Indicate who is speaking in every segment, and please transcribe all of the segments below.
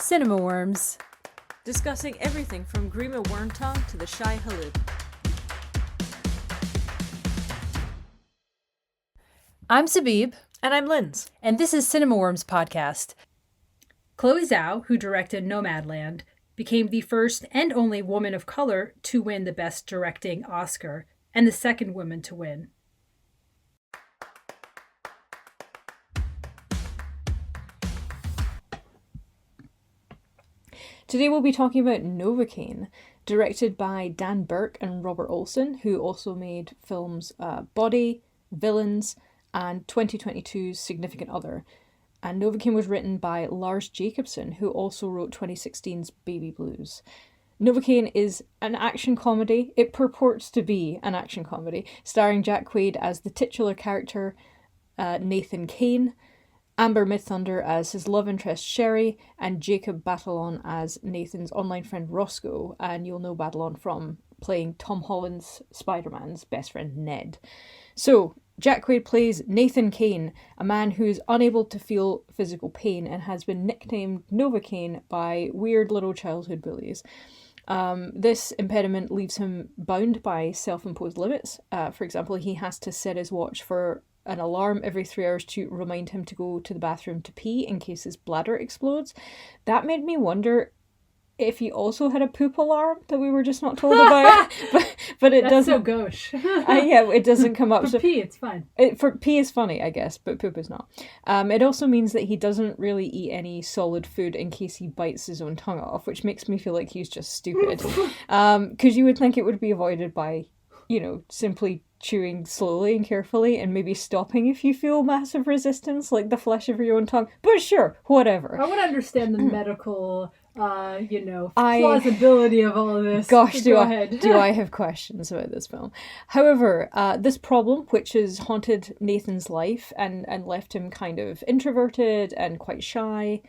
Speaker 1: Cinema Worms.
Speaker 2: Discussing everything from Grima Wormtongue to the Shy Halib.
Speaker 1: I'm Sabib.
Speaker 2: And I'm Linz.
Speaker 1: And this is Cinema Worms Podcast. Chloe Zhao, who directed Nomadland, became the first and only woman of color to win the Best Directing Oscar, and the second woman to win. Today we'll be talking about Novocaine, directed by Dan Burke and Robert Olson, who also made films Body, Villains, and 2022's Significant Other. And Novocaine was written by Lars Jacobson, who also wrote 2016's Baby Blues. Novocaine is an action comedy. It purports to be an action comedy, starring Jack Quaid as the titular character, Nathan Kane, Amber Midthunder as his love interest Sherry, and Jacob Batalon as Nathan's online friend Roscoe, and you'll know Batalon from playing Tom Holland's Spider-Man's best friend Ned. So, Jack Quaid plays Nathan Kane, a man who is unable to feel physical pain and has been nicknamed Novocaine by weird little childhood bullies. This impediment leaves him bound by self-imposed limits. For example, he has to set his watch for an alarm every 3 hours to remind him to go to the bathroom to pee in case his bladder explodes. That made me wonder if he also had a poop alarm that we were just not told about. but it
Speaker 3: That's
Speaker 1: doesn't.
Speaker 3: so gauche.
Speaker 1: Yeah, it doesn't come up.
Speaker 3: For pee, it's fine.
Speaker 1: For pee is funny, I guess, but poop is not. It also means that he doesn't really eat any solid food in case he bites his own tongue off, which makes me feel like he's just stupid. Because you would think it would be avoided by, simply chewing slowly and carefully and maybe stopping if you feel massive resistance, like the flesh of your own tongue. But sure, whatever.
Speaker 3: I want to understand the medical, plausibility of all of this.
Speaker 1: Gosh, do
Speaker 3: ahead.
Speaker 1: I have questions about this film. However, this problem, which has haunted Nathan's life and left him kind of introverted and quite shy,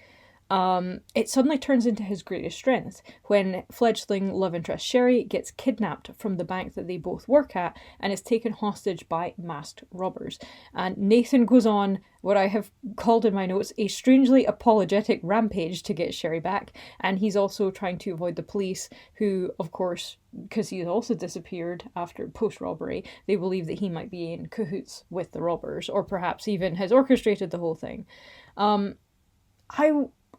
Speaker 1: it suddenly turns into his greatest strength when fledgling love interest Sherry gets kidnapped from the bank that they both work at and is taken hostage by masked robbers. And Nathan goes on what I have called in my notes a strangely apologetic rampage to get Sherry back, and he's also trying to avoid the police who, of course, because he has also disappeared after post-robbery, they believe that he might be in cahoots with the robbers, or perhaps even has orchestrated the whole thing.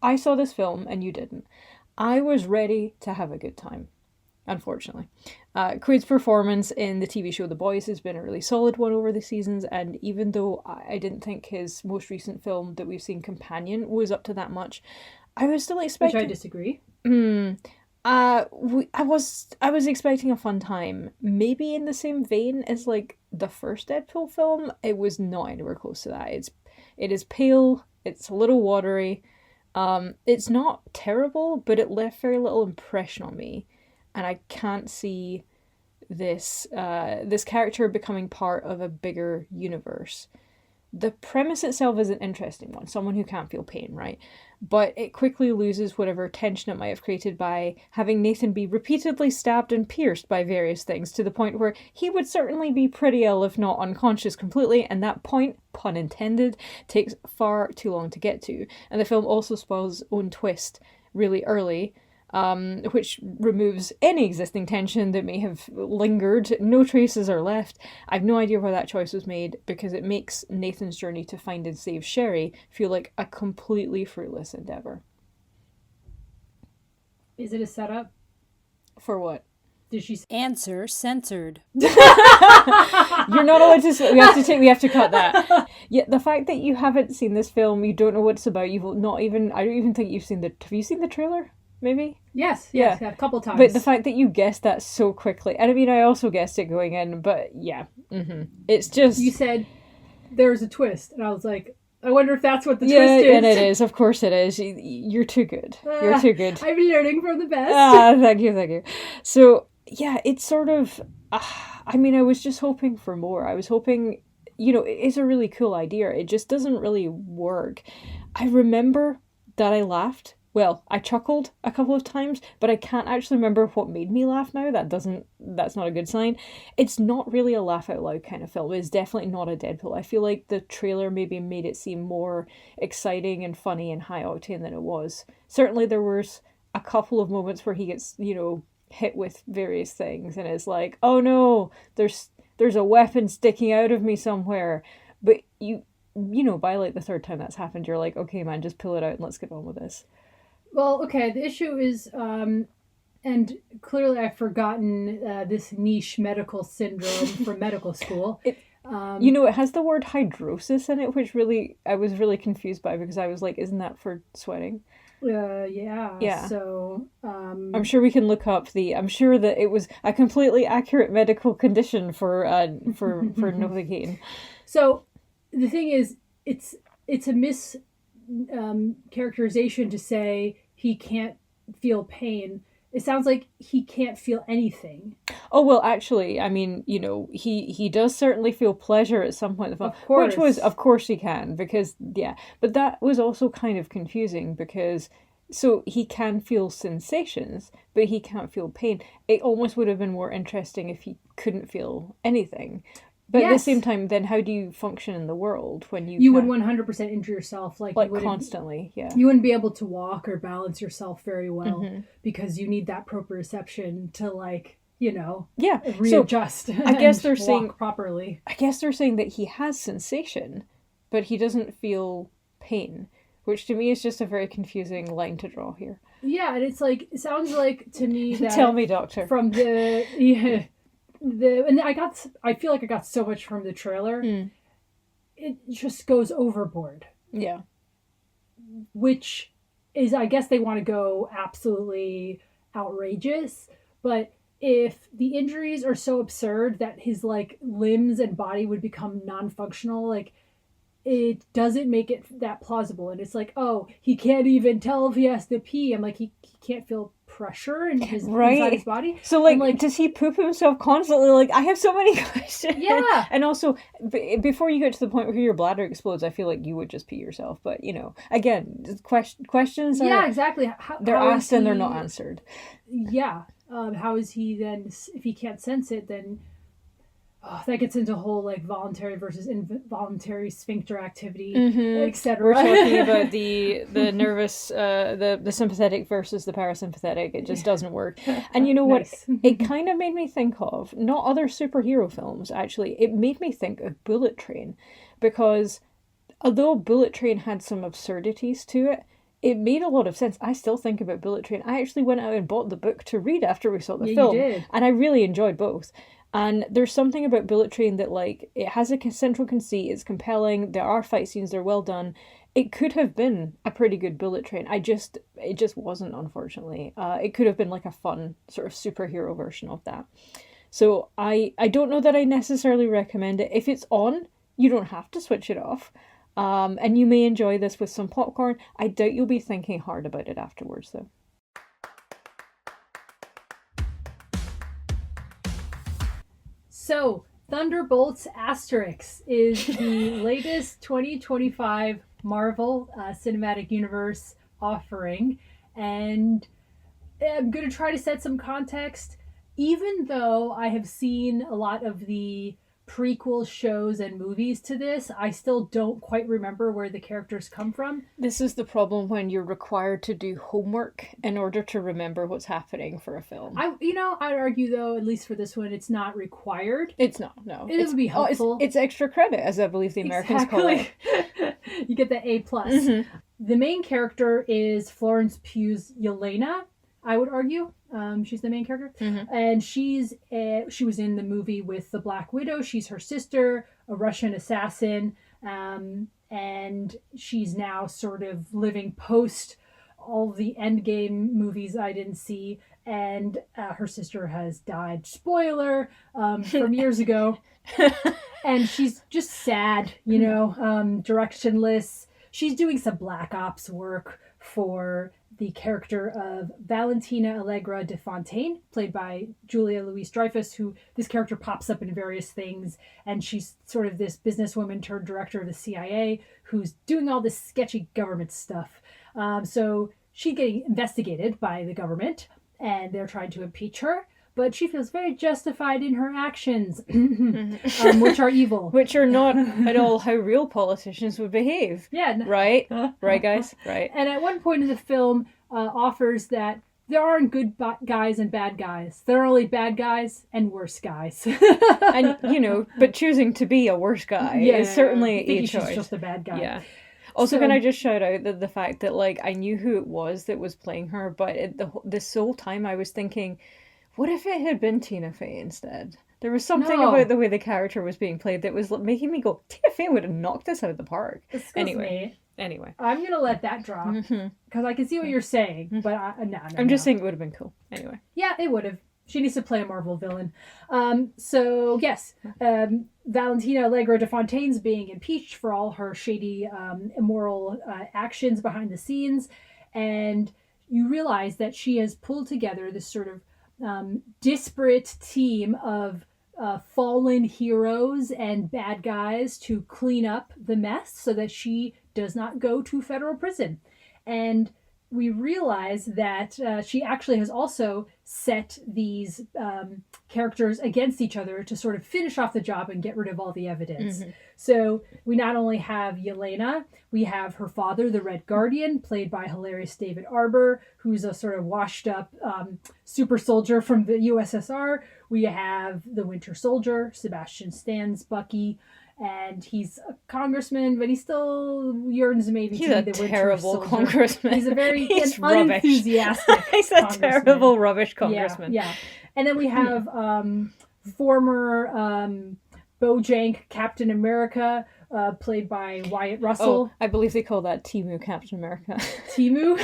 Speaker 1: I saw this film and you didn't. I was ready to have a good time, unfortunately. Quaid's performance in the TV show The Boys has been a really solid one over the seasons, and even though I didn't think his most recent film that we've seen, Companion, was up to that much, I was still expecting...
Speaker 3: Which I disagree.
Speaker 1: I was expecting a fun time. Maybe in the same vein as, the first Deadpool film. It was not anywhere close to that. It is pale, it's a little watery. It's not terrible, but it left very little impression on me, and I can't see this character becoming part of a bigger universe. The premise itself is an interesting one, someone who can't feel pain, right? But it quickly loses whatever tension it might have created by having Nathan be repeatedly stabbed and pierced by various things to the point where he would certainly be pretty ill if not unconscious completely, and that point, pun intended, takes far too long to get to. And the film also spoils its own twist really early, which removes any existing tension that may have lingered. No traces are left. I've no idea why that choice was made, because it makes Nathan's journey to find and save Sherry feel like a completely fruitless endeavour.
Speaker 3: Is it a setup?
Speaker 1: For what?
Speaker 3: Did she
Speaker 1: answer censored? You're not allowed to. We have to cut that. Yeah, the fact that you haven't seen this film, you don't know what it's about. I don't even think you've seen have you seen the trailer? Maybe?
Speaker 3: Yes, a couple times.
Speaker 1: But the fact that you guessed that so quickly, and I mean, I also guessed it going in, but yeah, it's just... You
Speaker 3: said there's a twist, and I was like, I wonder if that's what the twist is.
Speaker 1: Yeah, and it is, of course it is. You're too good. You're too good.
Speaker 3: I'm learning from the best.
Speaker 1: Thank you. So, yeah, it's sort of... I was just hoping for more. I was hoping... it's a really cool idea. It just doesn't really work. I remember that I laughed well, I chuckled a couple of times, but I can't actually remember what made me laugh now. That's not a good sign. It's not really a laugh out loud kind of film. It's definitely not a Deadpool. I feel like the trailer maybe made it seem more exciting and funny and high octane than it was. Certainly there was a couple of moments where he gets, hit with various things and it's like, oh no, there's a weapon sticking out of me somewhere. But by like the third time that's happened, you're like, okay man, just pull it out and let's get on with this.
Speaker 3: Well, okay, the issue is, and clearly I've forgotten this niche medical syndrome from medical school.
Speaker 1: It has the word hydrosis in it, which really, I was really confused by because I was like, isn't that for sweating?
Speaker 3: Yeah.
Speaker 1: Yeah.
Speaker 3: So,
Speaker 1: I'm sure we can look up I'm sure that it was a completely accurate medical condition for Novocaine.
Speaker 3: So, the thing is, it's a characterization to say he can't feel pain. It sounds like he can't feel anything.
Speaker 1: Oh, well, actually, I mean, he does certainly feel pleasure at some point in the film.
Speaker 3: Of course.
Speaker 1: Which was, of course he can, because, yeah. But that was also kind of confusing because, so he can feel sensations, but he can't feel pain. It almost would have been more interesting if he couldn't feel anything. But at the same time, then how do you function in the world when you
Speaker 3: would 100% injure yourself
Speaker 1: like constantly? Yeah,
Speaker 3: you wouldn't be able to walk or balance yourself very well because you need that proprioception to readjust.
Speaker 1: So, I guess they're saying
Speaker 3: properly.
Speaker 1: I guess they're saying that he has sensation, but he doesn't feel pain, which to me is just a very confusing line to draw here.
Speaker 3: Yeah, and it's like it sounds like to me that
Speaker 1: tell me, doctor.
Speaker 3: From the I feel like I got so much from the trailer. It just goes overboard.
Speaker 1: Yeah.
Speaker 3: Which is, I guess they want to go absolutely outrageous, but if the injuries are so absurd that his like limbs and body would become non-functional, like it doesn't make it that plausible. And it's like, oh, he can't even tell if he has to pee. I'm like, he can't feel pressure in his inside his body.
Speaker 1: So like, does he poop himself constantly? Like, I have so many questions.
Speaker 3: Yeah.
Speaker 1: And also, before you get to the point where your bladder explodes, I feel like you would just pee yourself. But again, questions are
Speaker 3: exactly.
Speaker 1: They're asked and they're not answered.
Speaker 3: Yeah. How is he then? If he can't sense it, then that gets into whole like voluntary versus involuntary sphincter activity, etc.
Speaker 1: We're talking about the nervous, the sympathetic versus the parasympathetic. It just doesn't work. And you know what? It kind of made me think of, not other superhero films, actually. It made me think of Bullet Train. Because although Bullet Train had some absurdities to it, it made a lot of sense. I still think about Bullet Train. I actually went out and bought the book to read after we saw the film.
Speaker 3: You did.
Speaker 1: And I really enjoyed both. And there's something about Bullet Train that, like, it has a central conceit, it's compelling, there are fight scenes, they're well done. It could have been a pretty good Bullet Train. It just wasn't, unfortunately. It could have been like a fun sort of superhero version of that. So I don't know that I necessarily recommend it. If it's on, you don't have to switch it off. And you may enjoy this with some popcorn. I doubt you'll be thinking hard about it afterwards, though.
Speaker 3: So, Thunderbolts Asterix is the latest 2025 Marvel Cinematic Universe offering. And I'm going to try to set some context. Even though I have seen a lot of the prequel shows and movies to this, I still don't quite remember where the characters come from.
Speaker 1: This is the problem when you're required to do homework in order to remember what's happening for a film.
Speaker 3: I'd argue though, at least for this one, it's not required.
Speaker 1: It's not, no.
Speaker 3: It would be helpful.
Speaker 1: It's extra credit, as I believe the Americans call it.
Speaker 3: You get the A+. The main character is Florence Pugh's Yelena, I would argue. She's the main character. And she was in the movie with the Black Widow. She's her sister, a Russian assassin. And she's now sort of living post all the Endgame movies I didn't see. And her sister has died. Spoiler, from years ago. And she's just sad, directionless. She's doing some Black Ops work for the character of Valentina Allegra de Fontaine, played by Julia Louis-Dreyfus, who this character pops up in various things, and she's sort of this businesswoman turned director of the CIA who's doing all this sketchy government stuff. So she's getting investigated by the government, and they're trying to impeach her. But she feels very justified in her actions, which are evil.
Speaker 1: Which are not at all how real politicians would behave.
Speaker 3: Yeah.
Speaker 1: Right? Right, guys? Right.
Speaker 3: And at one point in the film offers that there aren't good guys and bad guys. There are only bad guys and worse guys.
Speaker 1: And, but choosing to be a worse guy is certainly a choice.
Speaker 3: She's just a bad guy.
Speaker 1: Yeah. Also, can I just shout out the fact that, like, I knew who it was that was playing her, but this whole time I was thinking, what if it had been Tina Fey instead? There was something about the way the character was being played that was making me go, Tina Fey would have knocked this out of the park. Anyway,
Speaker 3: I'm going to let that drop, because I can see what you're saying, but
Speaker 1: I'm just saying it would have been cool. Anyway.
Speaker 3: Yeah, it would have. She needs to play a Marvel villain. So, yes, Valentina Allegra de Fontaine's being impeached for all her shady, immoral actions behind the scenes, and you realize that she has pulled together this sort of disparate team of fallen heroes and bad guys to clean up the mess so that she does not go to federal prison. And we realize that she actually has also set these characters against each other to sort of finish off the job and get rid of all the evidence. Mm-hmm. So we not only have Yelena, we have her father, the Red Guardian, played by hilarious David Arbor, who's a sort of washed up super soldier from the USSR. We have the Winter Soldier, Sebastian Stan's Bucky, and he's a congressman, but he still yearns maybe to be the Winter Soldier. He's a terrible
Speaker 1: congressman.
Speaker 3: He's a very unenthusiastic
Speaker 1: He's a terrible rubbish congressman.
Speaker 3: Yeah. And then we have former Bojank Captain America, played by Wyatt Russell.
Speaker 1: Oh, I believe they call that Timu Captain America.
Speaker 3: Timu?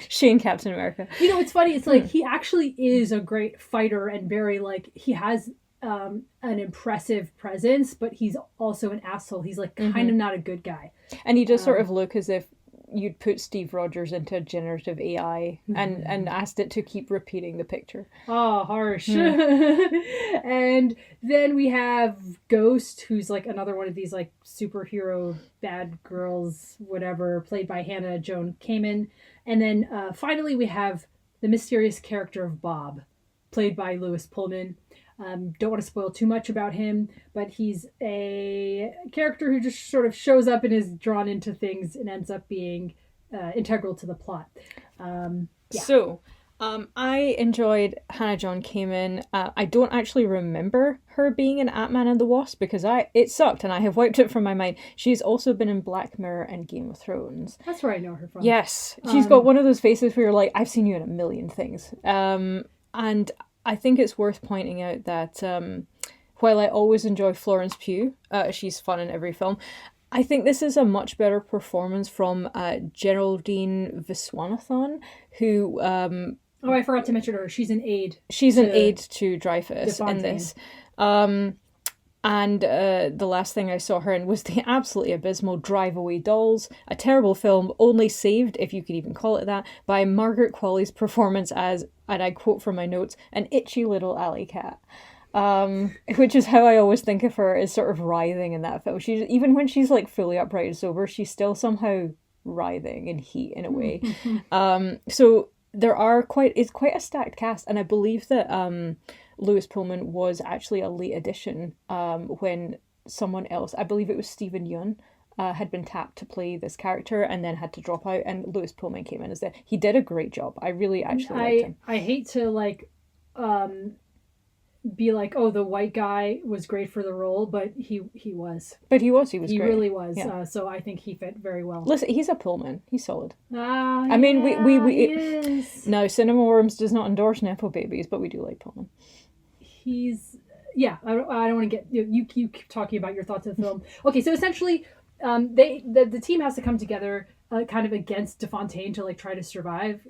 Speaker 1: Shane Captain America.
Speaker 3: You know, it's funny. It's like he actually is a great fighter and very, like, he has an impressive presence, but he's also an asshole. He's like kind of not a good guy.
Speaker 1: And he does sort of look as if you'd put Steve Rogers into a generative AI and asked it to keep repeating the picture.
Speaker 3: Oh, harsh. And then we have Ghost, who's like another one of these like superhero bad girls, whatever, played by Hannah Joan Kamen. And then finally we have the mysterious character of Bob, played by Lewis Pullman. Don't want to spoil too much about him, but he's a character who just sort of shows up and is drawn into things and ends up being integral to the plot.
Speaker 1: So, I enjoyed Hannah John Kamen. I don't actually remember her being in Ant-Man and the Wasp because it sucked and I have wiped it from my mind. She's also been in Black Mirror and Game of Thrones.
Speaker 3: That's where I know her from.
Speaker 1: Yes. She's got one of those faces where you're like, I've seen you in a million things. And I think it's worth pointing out that while I always enjoy Florence Pugh, she's fun in every film, I think this is a much better performance from Geraldine Viswanathan, who...
Speaker 3: I forgot to mention her. She's an aide.
Speaker 1: She's an aide to Dreyfus in this. And the last thing I saw her in was the absolutely abysmal Drive Away Dolls, a terrible film only saved, if you could even call it that, by Margaret Qualley's performance as, and I quote from my notes, an itchy little alley cat. Which is how I always think of her as sort of writhing in that film. She's, even when she's like fully upright and sober, she's still somehow writhing in heat in a way. So it's quite a stacked cast, and I believe that Lewis Pullman was actually a late addition when someone else, I believe it was Stephen Yeun, had been tapped to play this character and then had to drop out, and Lewis Pullman came in as that. He did a great job. I really actually liked him.
Speaker 3: I hate to be like, oh, the white guy was great for the role, but he was.
Speaker 1: But he was
Speaker 3: He
Speaker 1: great.
Speaker 3: really was.
Speaker 1: Yeah.
Speaker 3: So I think he fit very well.
Speaker 1: Listen, he's a Pullman. He's solid.
Speaker 3: I
Speaker 1: mean,
Speaker 3: he is.
Speaker 1: No, Cinema Worms does not endorse Nepo babies, but we do like Pullman.
Speaker 3: I don't want to get you keep talking about your thoughts of the film. Okay, so essentially, the team has to come together kind of against De Fontaine to like try to survive,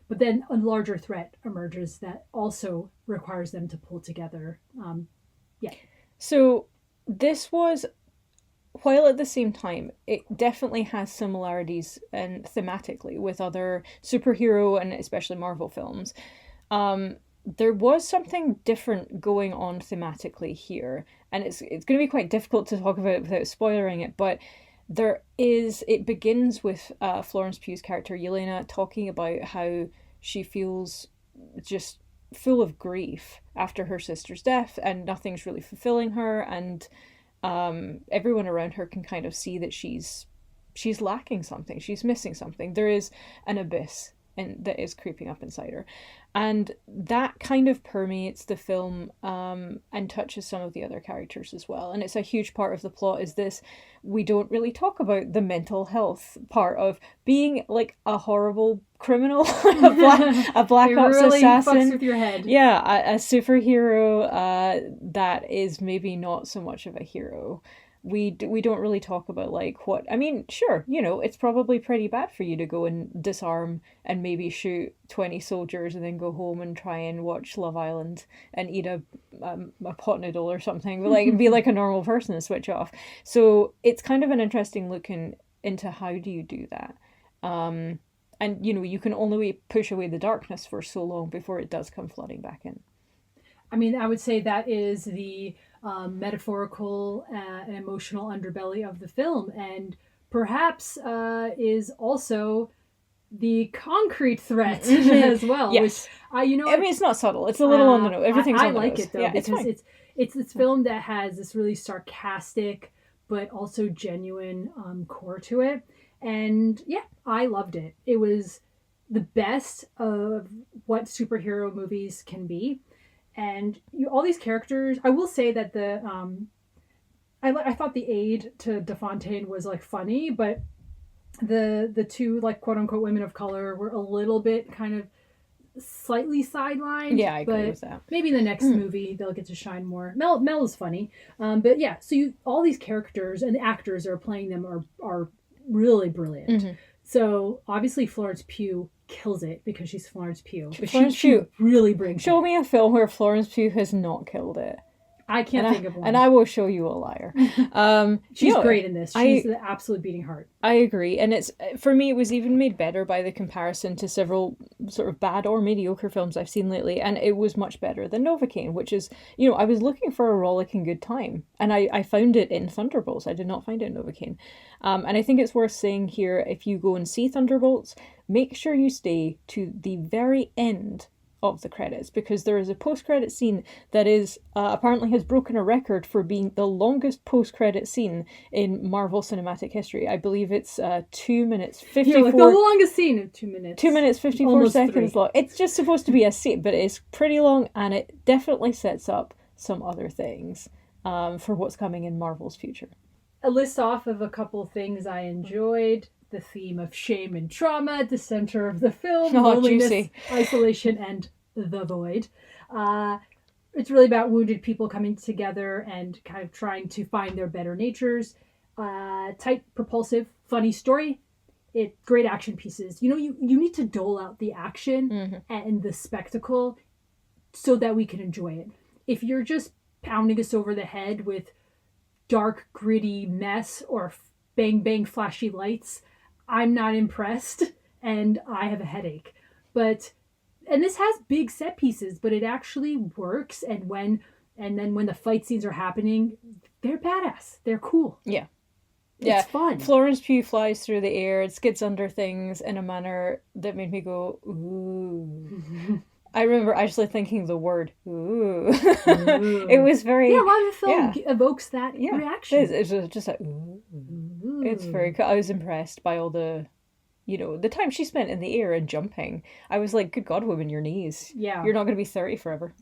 Speaker 3: but then a larger threat emerges that also requires them to pull together.
Speaker 1: So this was, while at the same time it definitely has similarities and thematically with other superhero and especially Marvel films, there was something different going on thematically here, and it's going to be quite difficult to talk about it without spoiling it, but it begins with Florence Pugh's character Yelena talking about how she feels just full of grief after her sister's death, and nothing's really fulfilling her, and everyone around her can kind of see that she's lacking something, she's missing something. There is an abyss that is creeping up inside her, and that kind of permeates the film and touches some of the other characters as well. And it's a huge part of the plot is this: we don't really talk about the mental health part of being like a horrible criminal, a black ops
Speaker 3: really
Speaker 1: assassin.
Speaker 3: Fucks with your head.
Speaker 1: Yeah, a superhero that is maybe not so much of a hero. We don't really talk about like what, I mean, sure, you know, it's probably pretty bad for you to go and disarm and maybe shoot 20 soldiers and then go home and try and watch Love Island and eat a pot noodle or something, like be like a normal person and switch off. So it's kind of an interesting look into how do you do that. And you know, you can only push away the darkness for so long before it does come flooding back in.
Speaker 3: I mean, I would say that is the metaphorical and emotional underbelly of the film, and perhaps is also the concrete threat as well.
Speaker 1: Yes.
Speaker 3: Which, you know,
Speaker 1: I mean, it's not subtle. It's a little on the nose. Everything's
Speaker 3: I
Speaker 1: on the
Speaker 3: like
Speaker 1: nose.
Speaker 3: it though,
Speaker 1: Yeah,
Speaker 3: because it's this film that has this really sarcastic but also genuine core to it, and yeah, I loved it. It was the best of what superhero movies can be. And all these characters, I will say that I thought the aide to DeFontaine was like funny, but the two like quote unquote women of color were a little bit kind of slightly sidelined.
Speaker 1: Yeah, I agree with that.
Speaker 3: Maybe in the next movie they'll get to shine more. Mel is funny, but yeah. So all these characters and the actors that are playing them are really brilliant. Mm-hmm. So obviously Florence Pugh kills it because she's Florence Pugh. But
Speaker 1: Florence
Speaker 3: Pugh really brings
Speaker 1: Show me a film where Florence Pugh has not killed it.
Speaker 3: I can't think of one.
Speaker 1: And I will show you a liar.
Speaker 3: She's great in this. She's the absolute beating heart. I
Speaker 1: agree. And it's, for me, it was even made better by the comparison to several sort of bad or mediocre films I've seen lately. And it was much better than Novocaine, which is, you know, I was looking for a rollicking good time. And I found it in Thunderbolts. I did not find it in Novocaine. And I think it's worth saying here, if you go and see Thunderbolts, make sure you stay to the very end of the credits, because there is a post-credit scene that is apparently has broken a record for being the longest post-credit scene in Marvel Cinematic history. I believe it's 2 minutes 54.
Speaker 3: Like the longest scene of 2 minutes.
Speaker 1: 2 minutes 54
Speaker 3: Almost
Speaker 1: seconds
Speaker 3: 3.
Speaker 1: long. It's just supposed to be a scene, but it's pretty long, and it definitely sets up some other things for what's coming in Marvel's future.
Speaker 3: A list off of a couple things I enjoyed. The theme of shame and trauma at the center of the film. Loneliness, juicy. Isolation, and the void. It's really about wounded people coming together and kind of trying to find their better natures. Tight, propulsive, funny story. Great action pieces. You know, you need to dole out the action and the spectacle so that we can enjoy it. If you're just pounding us over the head with dark, gritty mess or bang, bang, flashy lights, I'm not impressed, and I have a headache. And this has big set pieces, but it actually works. And then when the fight scenes are happening, they're badass. They're cool.
Speaker 1: Yeah.
Speaker 3: It's fun.
Speaker 1: Florence Pugh flies through the air, it skids under things in a manner that made me go, ooh. I remember actually thinking the word, ooh. It was very...
Speaker 3: Yeah, a lot of the film evokes that reaction.
Speaker 1: It's just like, ooh. It's very cool. I was impressed by all the, you know, the time she spent in the air and jumping. I was like, good God, woman, your knees.
Speaker 3: Yeah.
Speaker 1: You're not going to be 30 forever.